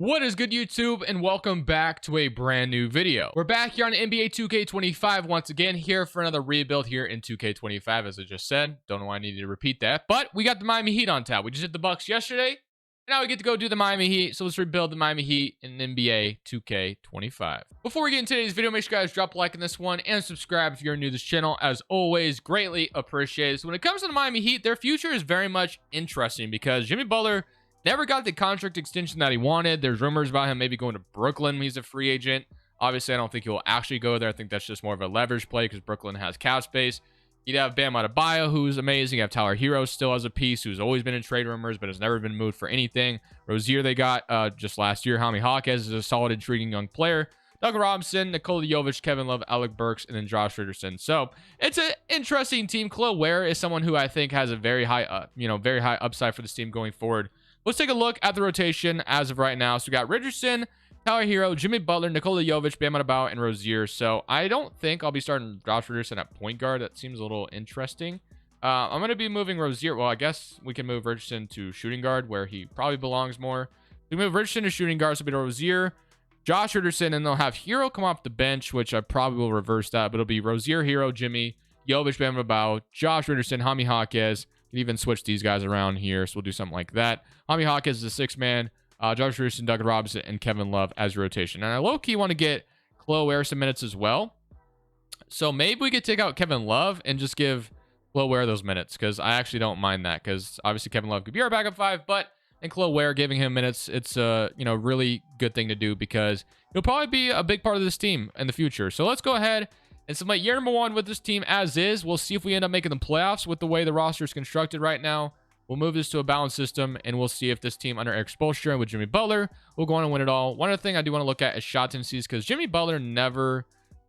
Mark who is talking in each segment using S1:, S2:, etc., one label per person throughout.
S1: What is good, YouTube, and welcome back to a brand new video. We're back here on NBA 2K25 once again, here for another rebuild here in 2K25, as I just said. Don't know why I needed to repeat that, but we got the Miami Heat on tap. We just hit the Bucks yesterday, and now we get to go do the Miami Heat, so let's rebuild the Miami Heat in NBA 2K25. Before we get into today's video, make sure you guys drop a like on this one and subscribe if you're new to this channel. As always, greatly appreciated. So when it comes to the Miami Heat, their future is very much interesting because Jimmy Butler never got the contract extension that he wanted. There's rumors about him maybe going to Brooklyn when he's a free agent. Obviously, I don't think he will actually go there. I think that's just more of a leverage play because Brooklyn has cap space. You'd have Bam Adebayo, who's amazing. You have Tyler Hero still as a piece, who's always been in trade rumors, but has never been moved for anything. Rozier they got just last year. Jaime Jaquez is a solid, intriguing young player. Doug Robinson, Nikola Jovic, Kevin Love, Alec Burks, and then Josh Richardson. So it's an interesting team. Chloe Ware is someone who I think has a very high, very high upside for this team going forward. Let's take a look at the rotation as of right now. So we got Richardson, Tyler Hero, Jimmy Butler, Nikola Jovic, Bam Adebayo, and Rozier. So I don't think I'll be starting Josh Richardson at point guard. That seems a little interesting. I'm going to be moving Rozier. Well, I guess we can move Richardson to shooting guard where he probably belongs more. We move Richardson to shooting guard, so it'll be Rozier, Josh Richardson, and they'll have Hero come off the bench, which I probably will reverse that. But it'll be Rozier, Hero, Jimmy, Jovic, Bam Adebayo, Josh Richardson, Jaime Jaquez. Can even switch these guys around here, so we'll do something like that. Jaime Jaquez is a six-man. Josh Richardson, Doug Robinson, and Kevin Love as rotation. And I low-key want to get Chloe Ware some minutes as well. So maybe we could take out Kevin Love and just give Chloe Ware those minutes, because I actually don't mind that, because obviously Kevin Love could be our backup five, but and Chloe Ware giving him minutes, it's a really good thing to do, because he'll probably be a big part of this team in the future. So let's go ahead and submit year number one with this team as is. We'll see if we end up making the playoffs with the way the roster is constructed right now. We'll move this to a balanced system, and we'll see if this team under Eric Spoelstra with Jimmy Butler will go on and win it all. One other thing I do want to look at is shot tendencies, because Jimmy Butler never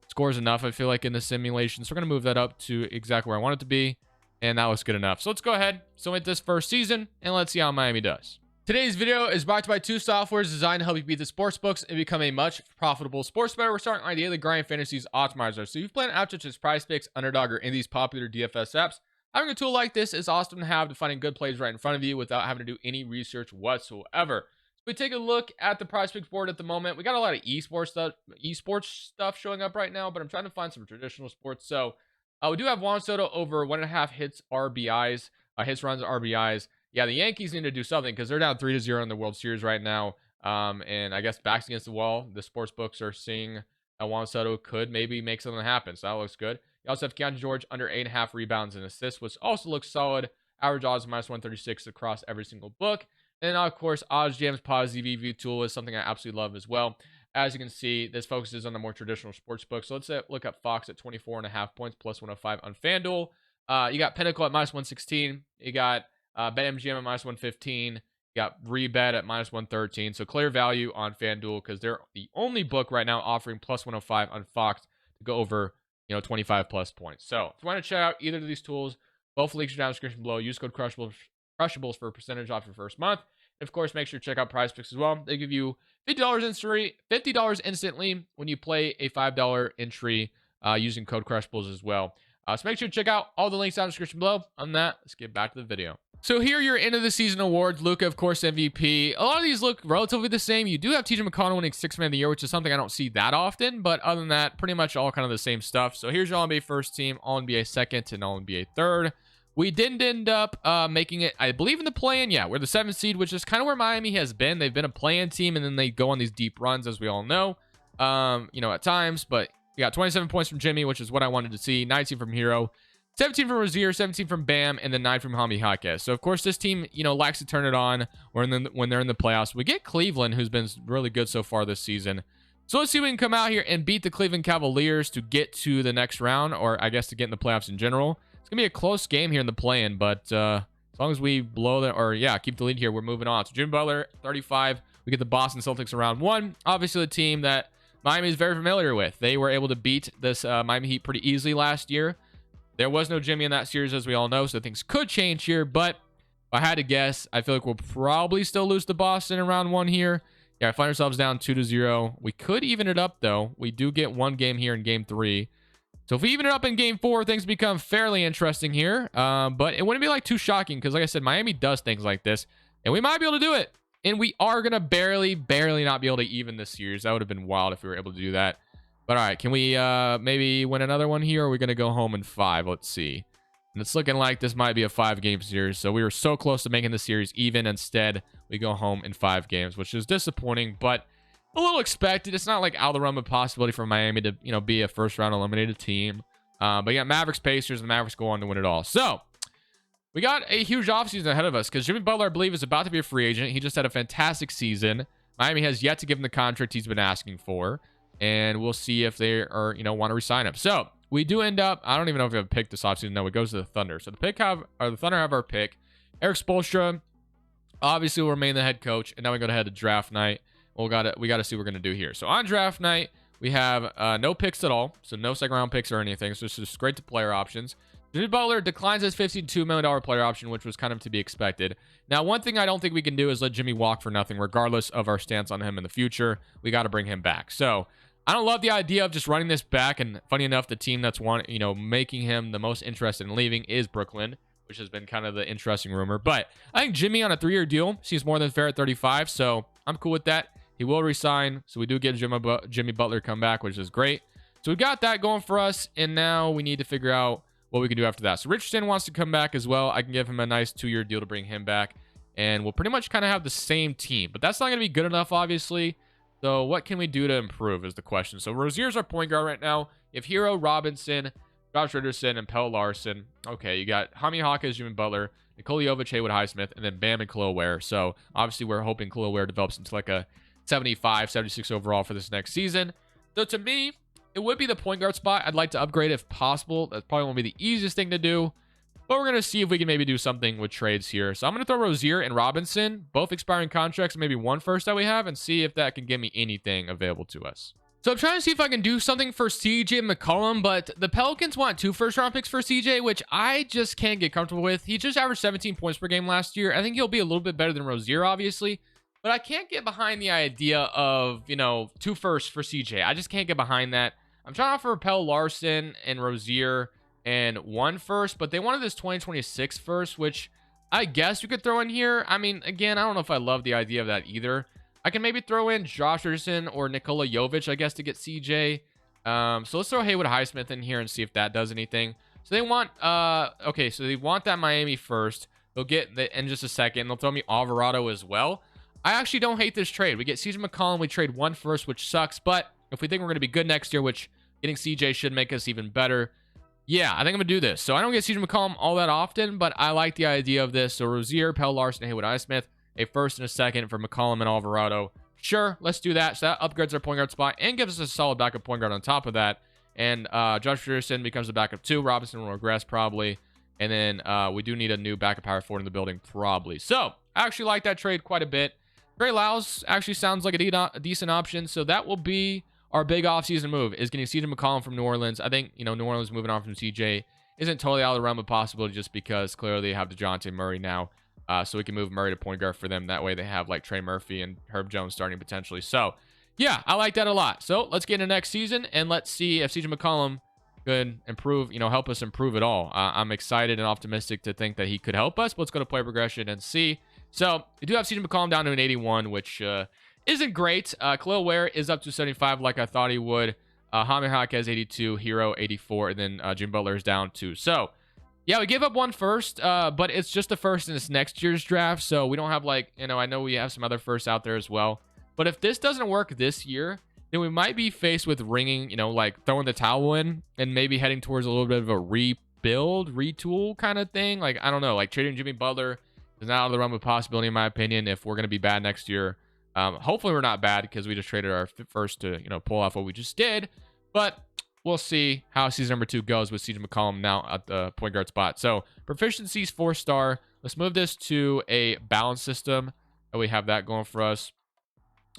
S1: scores enough, I feel like, in the simulation. So we're going to move that up to exactly where I want it to be, and that looks good enough. So let's go ahead, submit this first season, and let's see how Miami does. Today's video is brought to you by two softwares designed to help you beat the sports books and become a much profitable sports bettor. We're starting our daily grind fantasies optimizer. So you've played apps such as PrizePicks, Underdog, or any of these popular DFS apps. Having a tool like this is awesome to have to finding good plays right in front of you without having to do any research whatsoever. So we take a look at the PrizePicks board at the moment. We got a lot of esports stuff showing up right now, but I'm trying to find some traditional sports. So we do have Juan Soto over 1.5 hits RBIs, hits runs RBIs. Yeah, the Yankees need to do something because they're down 3-0 in the World Series right now. And I guess backs against the wall, the sports books are seeing Juan Soto could maybe make something happen. So that looks good. You also have Keontae George under 8.5 rebounds and assists, which also looks solid. Average odds minus 136 across every single book. And of course, OddsJam's positive EV tool is something I absolutely love as well. As you can see, this focuses on the more traditional sports books. So let's look at Fox at 24.5 points, plus 105 on FanDuel. You got Pinnacle at minus 116. You got BetMGM at minus 115. You got Rebet at minus 113. So clear value on FanDuel because they're the only book right now offering plus 105 on Fox to go over 25 plus points. So if you want to check out either of these tools, both links are down in the description below. Use code Crushables for a percentage off your first month. And of course, make sure to check out PrizePicks as well. They give you $50 instantly when you play a $5 entry using code Crushables as well. So make sure to check out all the links down in the description below. On that, let's get back to the video. So here are your end of the season awards. Luka, of course, MVP. A lot of these look relatively the same. You do have TJ McConnell winning Sixth Man of the Year, which is something I don't see that often. But other than that, pretty much all kind of the same stuff. So here's your All-NBA first team, All-NBA second, and All-NBA third. We didn't end up making it, I believe, in the play-in. Yeah, we're the 7th seed, which is kind of where Miami has been. They've been a play-in team, and then they go on these deep runs, as we all know, at times. But we got 27 points from Jimmy, which is what I wanted to see. 19 from Hero. 17 from Rozier, 17 from Bam, and then 9 from Jaime Jaquez. So, of course, this team, likes to turn it on when they're in the playoffs. We get Cleveland, who's been really good so far this season. So, let's see if we can come out here and beat the Cleveland Cavaliers to get to the next round, or I guess to get in the playoffs in general. It's going to be a close game here in the play-in, but as long as we keep the lead here, we're moving on. So, Jimmy Butler, 35. We get the Boston Celtics in round 1. Obviously, the team that Miami is very familiar with. They were able to beat this Miami Heat pretty easily last year. There was no Jimmy in that series, as we all know, so things could change here. But if I had to guess, I feel like we'll probably still lose to Boston in round 1 here. Yeah, I find ourselves down 2-0. We could even it up, though. We do get one game here in game 3. So if we even it up in game 4, things become fairly interesting here. But it wouldn't be too shocking because, like I said, Miami does things like this. And we might be able to do it. And we are going to barely not be able to even this series. That would have been wild if we were able to do that. But all right, can we maybe win another one here? Or are we going to go home in 5? Let's see. And it's looking like this might be a 5-game series. So we were so close to making the series even. Instead, we go home in 5 games, which is disappointing, but a little expected. It's not like out of the realm of possibility for Miami to, be a first-round eliminated team. But yeah, Mavericks, Pacers, and the Mavericks go on to win it all. So we got a huge offseason ahead of us because Jimmy Butler, I believe, is about to be a free agent. He just had a fantastic season. Miami has yet to give him the contract he's been asking for. And we'll see if they are, want to resign him. So we do end up, I don't even know if we have a pick this offseason. No, it goes to the Thunder. So the Thunder have our pick. Erik Spoelstra obviously will remain the head coach. And now we go ahead to draft night. We got to see what we're going to do here. So on draft night, we have no picks at all. So no second round picks or anything. So it's just straight to player options. Jimmy Butler declines his $52 million player option, which was kind of to be expected. Now, one thing I don't think we can do is let Jimmy walk for nothing, regardless of our stance on him in the future. We got to bring him back. So I don't love the idea of just running this back. And funny enough, the team that's making him the most interested in leaving is Brooklyn, which has been kind of the interesting rumor. But I think Jimmy on a 3-year deal seems more than fair at 35. So I'm cool with that. He will resign. So we do get Jimmy Butler come back, which is great. So we got that going for us. And now we need to figure out what we can do after that. So Richardson wants to come back as well. I can give him a nice 2-year deal to bring him back. And we'll pretty much kind of have the same team. But that's not going to be good enough, obviously. So what can we do to improve is the question. So Rozier's our point guard right now. You have Hero, Robinson, Josh Richardson, and Pelle Larsson. Okay, you got Jaime Jaquez, Jimmy Butler, Nikola Jovic, Haywood Highsmith, and then Bam and Khalil Ware. So obviously we're hoping Khalil Ware develops into like a 75, 76 overall for this next season. So to me, it would be the point guard spot. I'd like to upgrade if possible. That probably won't be the easiest thing to do. But we're going to see if we can maybe do something with trades here. So I'm going to throw Rozier and Robinson, both expiring contracts, maybe one first that we have, and see if that can give me anything available to us. So I'm trying to see if I can do something for CJ McCollum, but the Pelicans want 2 first-round picks for CJ, which I just can't get comfortable with. He just averaged 17 points per game last year. I think he'll be a little bit better than Rozier, obviously. But I can't get behind the idea of, 2 firsts for CJ. I just can't get behind that. I'm trying to offer Pelle Larsson and Rozier and 1 first, but they wanted this 2026 first, which I guess we could throw in here. I mean, again, I don't know if I love the idea of that either. I can maybe throw in Josh Richardson or Nikola Jovic, I guess, to get CJ. So let's throw Haywood Highsmith in here and see if that does anything. So they want, okay, so they want that Miami first. They'll get in just a second. They'll throw me Alvarado as well. I actually don't hate this trade. We get CJ McCollum. We trade 1 first, which sucks, but if we think we're going to be good next year, which getting CJ should make us even better, yeah, I think I'm going to do this. So I don't get CJ McCollum all that often, but I like the idea of this. So Rozier, Pelle Larsson, Haywood Highsmith, a first and a second for McCollum and Alvarado. Sure, let's do that. So that upgrades our point guard spot and gives us a solid backup point guard on top of that. And Josh Richardson becomes a backup 2. Robinson will regress probably. And then we do need a new backup power forward in the building probably. So I actually like that trade quite a bit. Trey Lyles actually sounds like a decent option. So that will be our big offseason move, is getting CJ McCollum from New Orleans. I think, New Orleans moving on from CJ isn't totally out of the realm of possibility just because clearly they have DeJounte Murray now. So we can move Murray to point guard for them. That way they have like Trey Murphy and Herb Jones starting potentially. So yeah, I like that a lot. So let's get into next season and let's see if CJ McCollum could improve, help us improve it all. I'm excited and optimistic to think that he could help us. But let's go to player progression and see. So we do have CJ McCollum down to an 81, which isn't great. Khalil Ware is up to 75 like I thought he would. Jaime Jaquez 82, Hero 84, and then Jim Butler is down 2. So yeah, we gave up 1 first, but it's just the first in this next year's draft. So we don't have like, I know we have some other firsts out there as well. But if this doesn't work this year, then we might be faced with ringing, like throwing the towel in and maybe heading towards a little bit of a rebuild, retool kind of thing. Like, I don't know, like trading Jimmy Butler is not out of the realm of possibility in my opinion if we're going to be bad next year. Hopefully we're not bad because we just traded our first to, pull off what we just did. But we'll see how season number 2 goes with CJ McCollum now at the point guard spot. So proficiency's 4-star. Let's move this to a balance system. And we have that going for us.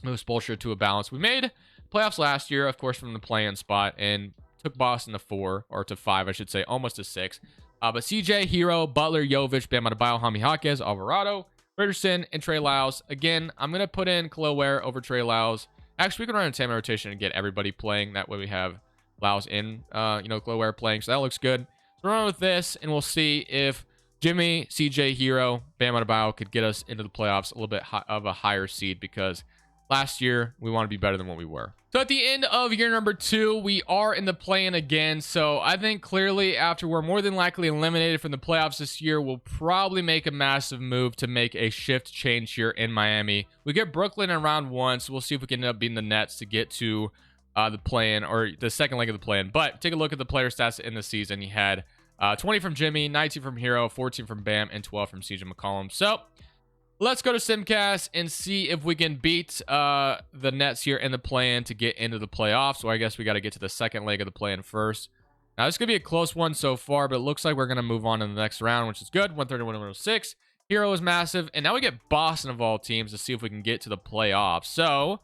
S1: Move Spoelstra to a balance. We made playoffs last year, of course, from the play-in spot and took Boston to 4, or to 5, I should say, almost to 6. But CJ, Hero, Butler, Jovic, Bam Adebayo, Jaime Jaquez, Alvarado, Richardson, and Trey Lyles. Again, I'm going to put in Khalil Ware over Trey Lyles. Actually, we can run a 10-man rotation and get everybody playing. That way we have Lyles in, Khalil Ware playing. So that looks good. So we're on with this, and we'll see if Jimmy, CJ, Hero, Bam Adebayo could get us into the playoffs a little bit of a higher seed because last year we want to be better than what we were. So at the end of year number 2, we are in the play-in again. So I think clearly after we're more than likely eliminated from the playoffs this year, we'll probably make a massive move to make a shift change here in Miami. We get Brooklyn in round 1, so we'll see if we can end up beating the Nets to get to the play-in or the second leg of the play-in. But take a look at the player stats in the season. He had 20 from Jimmy, 19 from Hero, 14 from Bam, and 12 from CJ McCollum. So let's go to Simcast and see if we can beat the Nets here in the play-in to get into the playoffs. So I guess we got to get to the second leg of the play-in first. Now, this could be a close one so far, but it looks like we're going to move on in the next round, which is good. 131-106. Hero is massive. And now we get Boston of all teams to see if we can get to the playoffs. So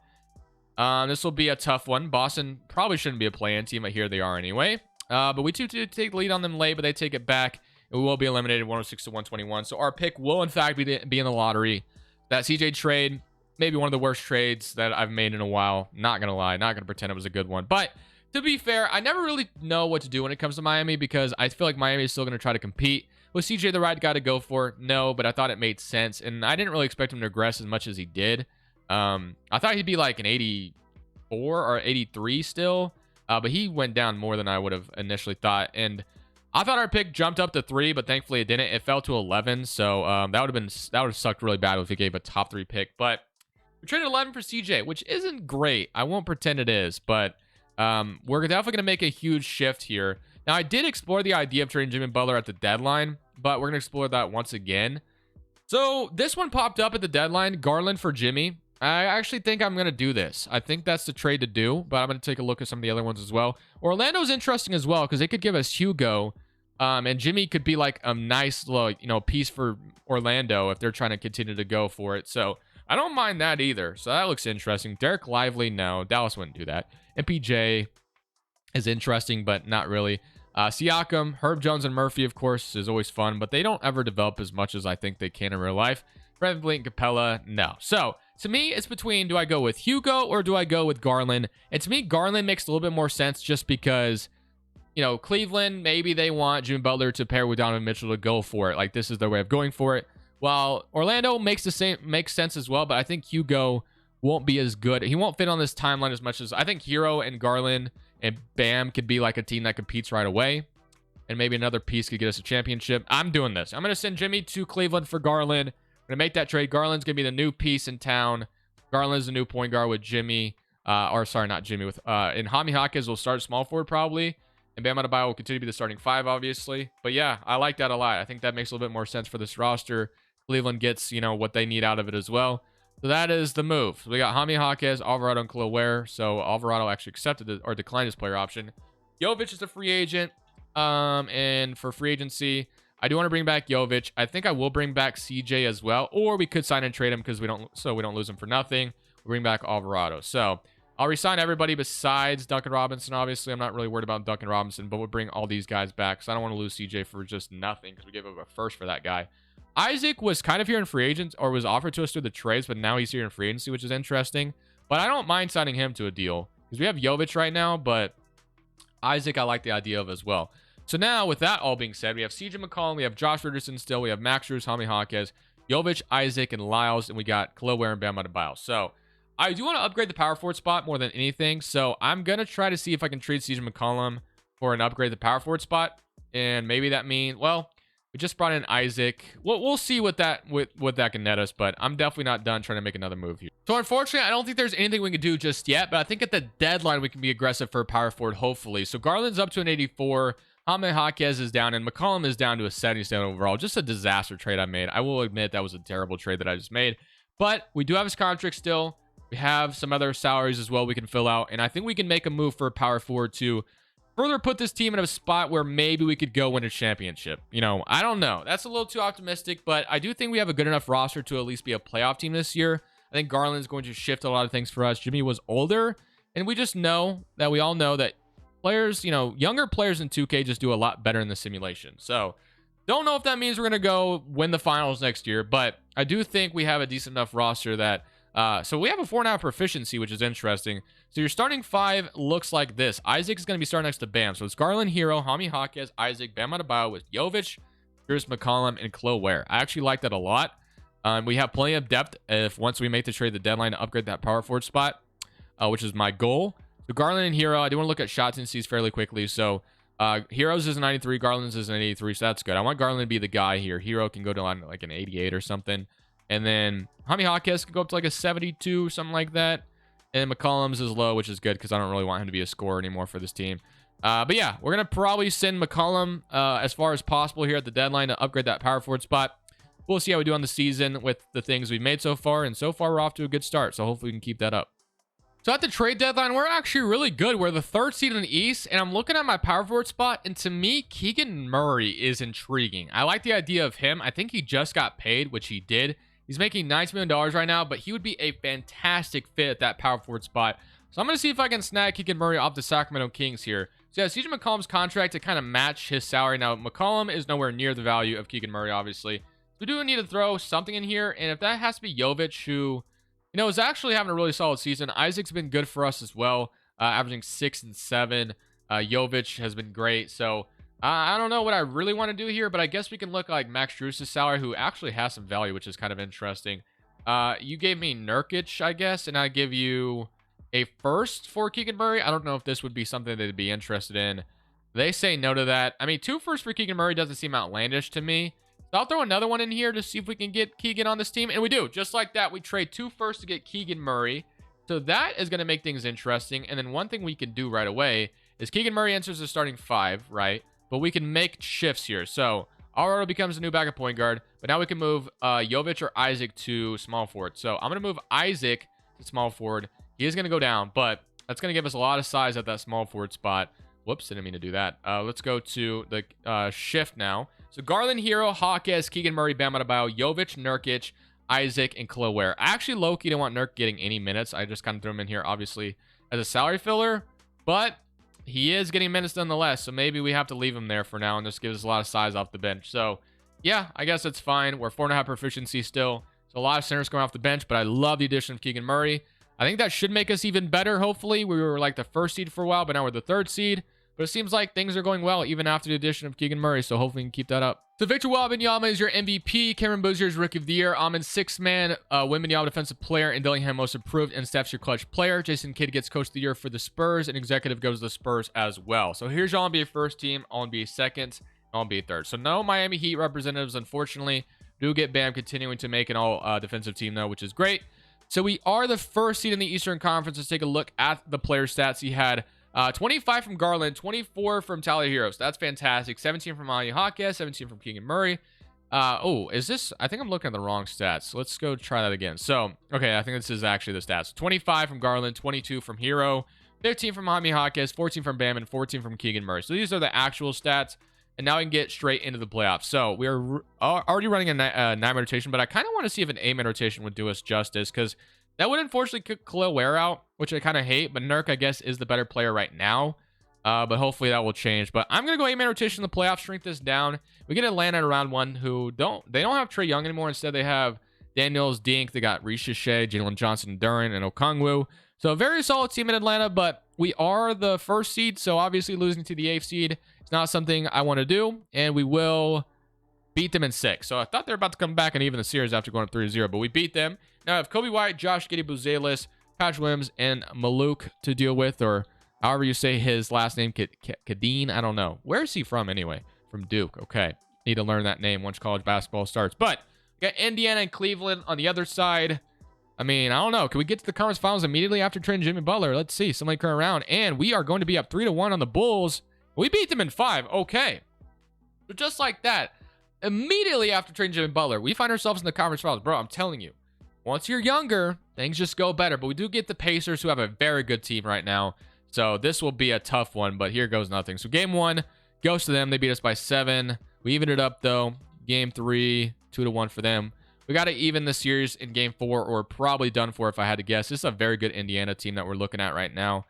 S1: this will be a tough one. Boston probably shouldn't be a play-in team, but here they are anyway. But we do take the lead on them late, but they take it back. And we will be eliminated 106-121. So our pick will, in fact, be in the lottery. That CJ trade, maybe one of the worst trades that I've made in a while. Not going to lie. Not going to pretend it was a good one. But to be fair, I never really know what to do when it comes to Miami because I feel like Miami is still going to try to compete. Was CJ the right guy to go for? No, but I thought it made sense. And I didn't really expect him to regress as much as he did. I thought he'd be like an 84 or 83 still. But he went down more than I would have initially thought. And I thought our pick jumped up to 3, but thankfully it didn't. It fell to 11. So that would have sucked really bad if we gave a top 3 pick. But we traded 11 for CJ, which isn't great. I won't pretend it is, but we're definitely going to make a huge shift here. Now, I did explore the idea of trading Jimmy Butler at the deadline, but we're going to explore that once again. So this one popped up at the deadline, Garland for Jimmy. I actually think I'm going to do this. I think that's the trade to do, but I'm going to take a look at some of the other ones as well. Orlando's interesting as well because they could give us Hugo, and Jimmy could be like a nice little, piece for Orlando if they're trying to continue to go for it. So I don't mind that either. So that looks interesting. Derek Lively, no. Dallas wouldn't do that. MPJ is interesting, but not really. Siakam, Herb Jones, and Murphy, of course, is always fun, but they don't ever develop as much as I think they can in real life. Brandon Blake and Capella, no. So to me, it's between do I go with Hugo or do I go with Garland? And to me, Garland makes a little bit more sense just because, Cleveland, maybe they want Jimmy Butler to pair with Donovan Mitchell to go for it. Like, this is their way of going for it. While Orlando makes sense as well, but I think Hugo won't be as good. He won't fit on this timeline as much as I think Hero and Garland and Bam could be like a team that competes right away. And maybe another piece could get us a championship. I'm doing this. I'm going to send Jimmy to Cleveland for Garland. I'm going to make that trade. Garland's going to be the new piece in town. Garland's the new point guard with Jimmy. Not Jimmy. And Jaime Jaquez will start small forward probably. And Bam Adebayo will continue to be the starting 5, obviously. But yeah, I like that a lot. I think that makes a little bit more sense for this roster. Cleveland gets, what they need out of it as well. So that is the move. So we got Jaime Jaquez, Alvarado, and Khalil Ware. So Alvarado actually accepted or declined his player option. Jovic is a free agent. And for free agency, I do want to bring back Jovic. I think I will bring back CJ as well, or we could sign and trade him because we don't lose him for nothing. We'll bring back Alvarado. So I'll resign everybody besides Duncan Robinson. Obviously, I'm not really worried about Duncan Robinson, but we'll bring all these guys back because I don't want to lose CJ for just nothing because we gave up a first for that guy. Isaac was kind of here in free agents or was offered to us through the trades, but now he's here in free agency, which is interesting. But I don't mind signing him to a deal because we have Jovic right now, but Isaac I like the idea of as well. So now, with that all being said, we have CJ McCollum, we have Josh Richardson still, we have Max Strus, Jaime Jaquez, Jovic, Isaac, and Lyles, and we got Khalil Ware and Bam Adebayo. So I do want to upgrade the power forward spot more than anything, so I'm going to try to see if I can trade CJ McCollum for an upgrade the power forward spot, and maybe that means, well, we just brought in Isaac. We'll see what that can net us, but I'm definitely not done trying to make another move here. So unfortunately, I don't think there's anything we can do just yet, but I think at the deadline we can be aggressive for a power forward, hopefully. So Garland's up to an 84. Jaime Jaquez is down, and McCollum is down to a 77 overall. Just a disaster trade I made. I will admit that was a terrible trade that I just made. But we do have his contract still. We have some other salaries as well we can fill out. And I think we can make a move for a power forward to further put this team in a spot where maybe we could go win a championship. I don't know. That's a little too optimistic, but I do think we have a good enough roster to at least be a playoff team this year. I think Garland's going to shift a lot of things for us. Jimmy was older, and we just know that we all know that players, younger players in 2K just do a lot better in the simulation. So don't know if that means we're going to go win the finals next year, but I do think we have a decent enough roster that, so we have a 4.5 proficiency, which is interesting. So your starting 5 looks like this. Isaac is going to be starting next to Bam. So it's Garland, Hero, Jaime Jaquez, Isaac, Bam Adebayo with Jovic, Pierce, McCollum, and Chloe Ware. I actually like that a lot. We have plenty of depth if once we make the trade the deadline to upgrade that power forward spot, which is my goal. So Garland and Hero, I do want to look at shot tendencies fairly quickly. So Heroes is a 93, Garland's is an 83, so that's good. I want Garland to be the guy here. Hero can go to like an 88 or something. And then Jaime Jaquez can go up to like a 72, something like that. And McCollum's is low, which is good because I don't really want him to be a scorer anymore for this team. But yeah, we're going to probably send McCollum as far as possible here at the deadline to upgrade that power forward spot. We'll see how we do on the season with the things we've made so far. And so far, we're off to a good start. So hopefully we can keep that up. So at the trade deadline, we're actually really good. We're the 3rd seed in the East. And I'm looking at my power forward spot. And to me, Keegan Murray is intriguing. I like the idea of him. I think he just got paid, which he did. He's making $90 million right now. But he would be a fantastic fit at that power forward spot. So I'm going to see if I can snag Keegan Murray off the Sacramento Kings here. So yeah, CJ McCollum's contract to kind of match his salary. Now, McCollum is nowhere near the value of Keegan Murray, obviously. We do need to throw something in here. And if that has to be Jovic, who, you know, is actually having a really solid season. Isaac's been good for us as well, averaging 6 and 7. Jovic has been great. So I don't know what I really want to do here, but I guess we can look like Max Strus' salary, who actually has some value, which is kind of interesting. You gave me Nurkic, I guess, and I give you a first for Keegan Murray. I don't know if this would be something they'd be interested in. They say no to that. I mean, 2 firsts for Keegan Murray doesn't seem outlandish to me. So I'll throw another one in here to see if we can get Keegan on this team. And we do. Just like that, we trade 2 firsts to get Keegan Murray. So that is going to make things interesting. And then one thing we can do right away is Keegan Murray enters the starting 5, right? But we can make shifts here. So Alvaro becomes a new backup point guard. But now we can move Jovic or Isaac to small forward. So I'm going to move Isaac to small forward. He is going to go down, but that's going to give us a lot of size at that small forward spot. Whoops, didn't mean to do that. Let's go to the shift now. So Garland, Hero, Jaquez, Keegan Murray, Bam Adebayo, Jovic, Nurkic, Isaac, and Chloe Ware. I actually low-key don't want Nurk getting any minutes. I just kind of threw him in here, obviously, as a salary filler. But he is getting minutes nonetheless, so maybe we have to leave him there for now, and this gives us a lot of size off the bench. So, yeah, I guess it's fine. We're 4.5 proficiency still. So a lot of centers going off the bench, but I love the addition of Keegan Murray. I think that should make us even better, hopefully. We were like the 1st seed for a while, but now we're the 3rd seed. But it seems like things are going well even after the addition of Keegan Murray, so hopefully we can keep that up. So Victor Wembanyama is your MVP. Cameron Boozer is Rookie of the Year. Amon 6-man, Wembanyama Defensive Player, and Dillingham Most Improved, and Steph's your Clutch Player. Jason Kidd gets Coach of the Year for the Spurs, and Executive goes to the Spurs as well. So here's your All-NBA first team, All-NBA second, All-NBA third. So no Miami Heat representatives, unfortunately. Do get Bam continuing to make an all-defensive team, though, which is great. So we are the 1st seed in the Eastern Conference. Let's take a look at the player stats. He had 25 from Garland, 24 from Tyler Hero. So that's fantastic. 17 from Jaime Jaquez, 17 from Keegan Murray. Oh, is this? I think I'm looking at the wrong stats. Let's go try that again. So, okay, I think this is actually the stats. 25 from Garland, 22 from Hero, 15 from Jaime Jaquez, 14 from Bam, and 14 from Keegan Murray. So these are the actual stats. And now we can get straight into the playoffs. So we are already running a 9-man rotation, but I kind of want to see if an 8-man rotation would do us justice, because that would unfortunately kick Chloe Ware out, which I kind of hate. But Nurk, I guess, is the better player right now. But hopefully that will change. But I'm going to go 8-man rotation in the playoffs, shrink this down. We get Atlanta at round 1, who don't have Trae Young anymore. Instead, they have Daniels, Dink. They got Reece Shea, Jalen Johnson, Duran, and Okongwu. So a very solid team in Atlanta, but we are the 1st seed. So obviously losing to the 8th seed is not something I want to do. And we will beat them in 6. So I thought they were about to come back and even the series after going 3-0, but we beat them. Now I have Kobe White, Josh Giddey, Buzelis, Patch Williams, and Maluk to deal with, or however you say his last name, Kadeen. I don't know. Where is he from anyway? From Duke. Okay. Need to learn that name once college basketball starts. But we got Indiana and Cleveland on the other side. I mean, I don't know. Can we get to the conference finals immediately after trading Jimmy Butler? Let's see. Somebody come around. And we are going to be up 3-1 on the Bulls. We beat them in 5. Okay. So just like that, immediately after trading Jimmy Butler, we find ourselves in the conference finals. Bro, I'm telling you. Once you're younger, things just go better. But we do get the Pacers, who have a very good team right now. So this will be a tough one, but here goes nothing. So game 1 goes to them. They beat us by 7. We evened it up, though. Game 3, 2-1 for them. We got to even the series in game 4, or probably done for if I had to guess. This is a very good Indiana team that we're looking at right now.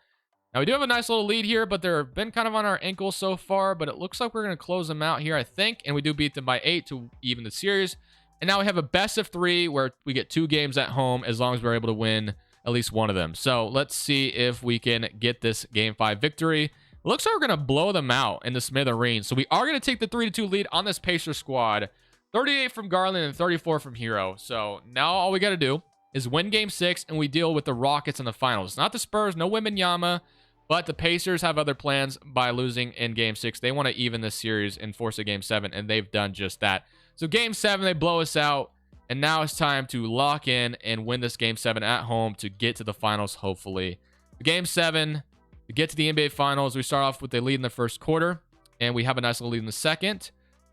S1: Now, we do have a nice little lead here, but they've been kind of on our ankles so far. But it looks like we're going to close them out here, I think. And we do beat them by 8 to even the series. And now we have a best of 3 where we get 2 games at home as long as we're able to win at least one of them. So let's see if we can get this game 5 victory. looks like we're going to blow them out in the smithereens. So we are going to take the 3-2 lead on this Pacer squad. 38 from Garland and 34 from Hero. So now all we got to do is win game 6 and we deal with the Rockets in the finals. Not the Spurs, no Wembanyama, but the Pacers have other plans by losing in game 6. They want to even this series and force a game 7, and they've done just that. So game 7, they blow us out, and now it's time to lock in and win this game 7 at home to get to the finals, hopefully. Game 7, to get to the NBA Finals, we start off with a lead in the first quarter, and we have a nice little lead in the second.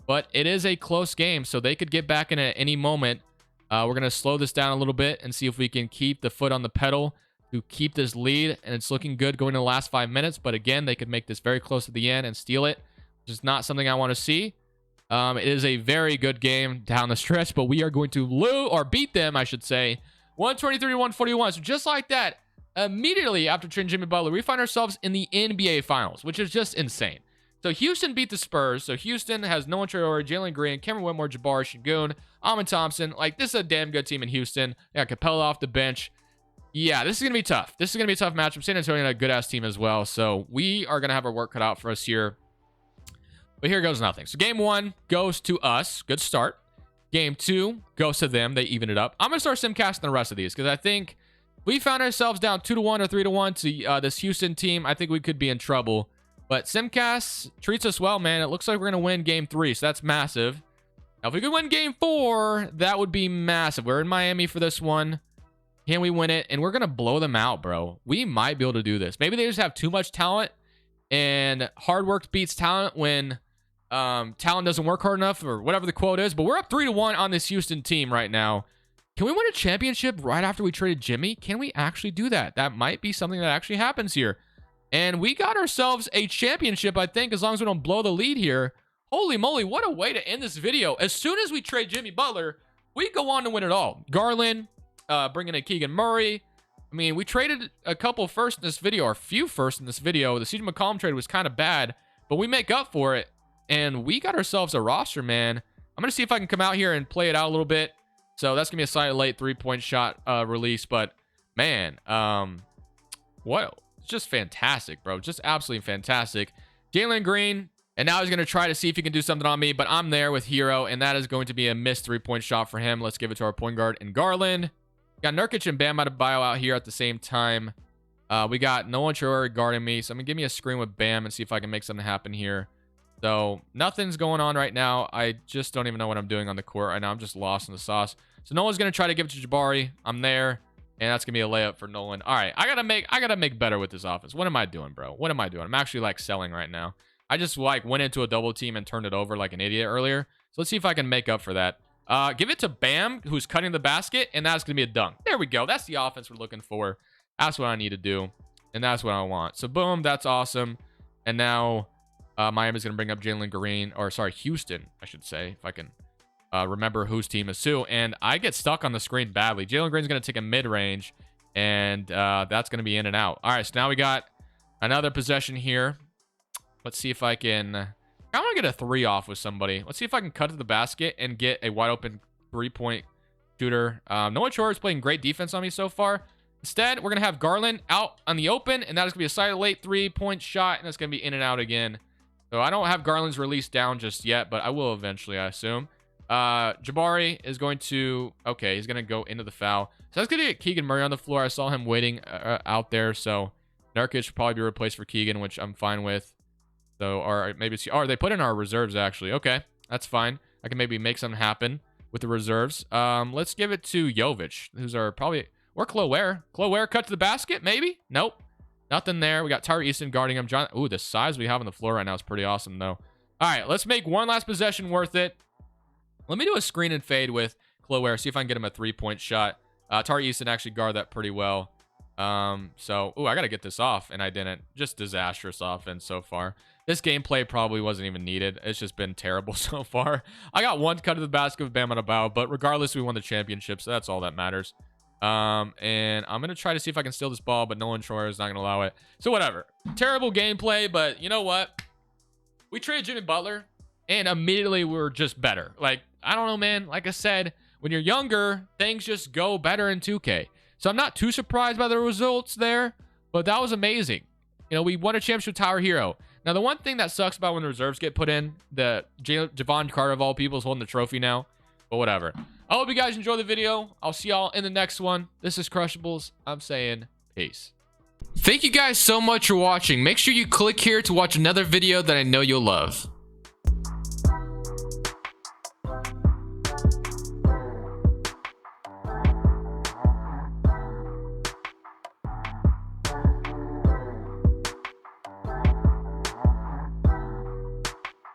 S1: But it is a close game, so they could get back in at any moment. We're going to slow this down a little bit and see if we can keep the foot on the pedal to keep this lead. And it's looking good going to the last 5 minutes. But again, they could make this very close to the end and steal it, which is not something I want to see. It is a very good game down the stretch, but we are going to lose or beat them, I should say, 123-141. So just like that, immediately after trading Jimmy Butler, we find ourselves in the NBA Finals, which is just insane. So Houston beat the Spurs. So Houston has Nolan Traore, Jalen Green, Cameron Whitmore, Jabari Şengün, Amin Thompson. Like, this is a damn good team in Houston. They got Capella off the bench. Yeah, this is going to be tough. This is going to be a tough matchup. San Antonio had a good-ass team as well. So we are going to have our work cut out for us here. But here goes nothing. So game 1 goes to us. Good start. Game 2 goes to them. They even it up. I'm going to start simcasting the rest of these because I think we found ourselves down 2-1 or 3-1 to this Houston team. I think we could be in trouble. But Simcast treats us well, man. It looks like we're going to win game 3, so that's massive. Now, if we could win game 4, that would be massive. We're in Miami for this one. Can we win it? And we're going to blow them out, bro. We might be able to do this. Maybe they just have too much talent, and hard work beats talent when talent doesn't work hard enough, or whatever the quote is. But we're up 3-1 on this Houston team right now. Can we win a championship right after we traded Jimmy? Can we actually do that? That might be something that actually happens here. And we got ourselves a championship, I think, as long as we don't blow the lead here. Holy moly, what a way to end this video. As soon as we trade Jimmy Butler, we go on to win it all. Garland, bringing in Keegan Murray. I mean, we traded a couple firsts in this video, or a few firsts in this video. The CJ McCollum trade was kind of bad, but we make up for it. And we got ourselves a roster, man. I'm going to see if I can come out here and play it out a little bit. So that's going to be a slightly late three-point shot release. But, man, what? It's just fantastic, bro. Just absolutely fantastic. Jalen Green, and now he's going to try to see if he can do something on me, but I'm there with Hero, and that is going to be a missed three-point shot for him. Let's give it to our point guard and Garland. Got Nurkic and Bam Adebayo out here at the same time. We got Nolan Traore guarding me, so I'm going to give me a screen with Bam and see if I can make something happen here. So nothing's going on right now. I just don't even know what I'm doing on the court right now. I'm just lost in the sauce. So Nolan's going to try to give it to Jabari. I'm there. And that's going to be a layup for Nolan. All right, I gotta make better with this offense. What am I doing, bro? What am I doing? I'm actually, like, selling right now. I just, like, went into a double team and turned it over like an idiot earlier. So let's see if I can make up for that. Give it to Bam, who's cutting the basket, and that's going to be a dunk. There we go. That's the offense we're looking for. That's what I need to do, and that's what I want. So, boom, that's awesome. And now Miami's going to bring up Jalen Green, or, sorry, Houston, I should say, if I can remember whose team is who, and I get stuck on the screen badly. Jalen Green's going to take a mid-range, and that's going to be in and out. All right, so now we got another possession here. Let's see if I can... I want to get a 3 off with somebody. Let's see if I can cut to the basket and get a wide-open three-point shooter. Nolan Traore is playing great defense on me so far. Instead, we're going to have Garland out on the open, and that is going to be a side late three-point shot, and that's going to be in and out again. So I don't have Garland's release down just yet, but I will eventually, I assume. Jabari is going to... Okay, he's going to go into the foul. So that's going to get Keegan Murray on the floor. I saw him waiting out there, so Nurkic should probably be replaced for Keegan, which I'm fine with. So, or maybe it's... Oh, they put in our reserves, actually. Okay, that's fine. I can maybe make something happen with the reserves. Let's give it to Jovic, who's our probably... Or Cloware. Cloware cut to the basket, maybe? Nope. Nothing there. We got Tyree Easton guarding him. John... Ooh, the size we have on the floor right now is pretty awesome, though. All right, let's make one last possession worth it. Let me do a screen and fade with Cloware. See if I can get him a three-point shot. Tari Easton actually guarded that pretty well. So, ooh, I got to get this off, and I didn't. Just disastrous offense so far. This gameplay probably wasn't even needed. It's just been terrible so far. I got one cut to the basket with Bam Adebayo, but regardless, we won the championship, so that's all that matters. And I'm going to try to see if I can steal this ball, but Nolan Traore is not going to allow it. So, whatever. Terrible gameplay, but you know what? We traded Jimmy Butler, and immediately we're just better. Like, I don't know, man. Like I said, when you're younger, things just go better in 2K. So I'm not too surprised by the results there, but that was amazing. You know, we won a championship with Tower Hero. Now, the one thing that sucks about when the reserves get put in, the Javon Carter of all people is holding the trophy now. But whatever. I hope you guys enjoy the video. I'll see y'all in the next one. This is Crushables. I'm saying peace. Thank you guys so much for watching. Make sure you click here to watch another video that I know you'll love.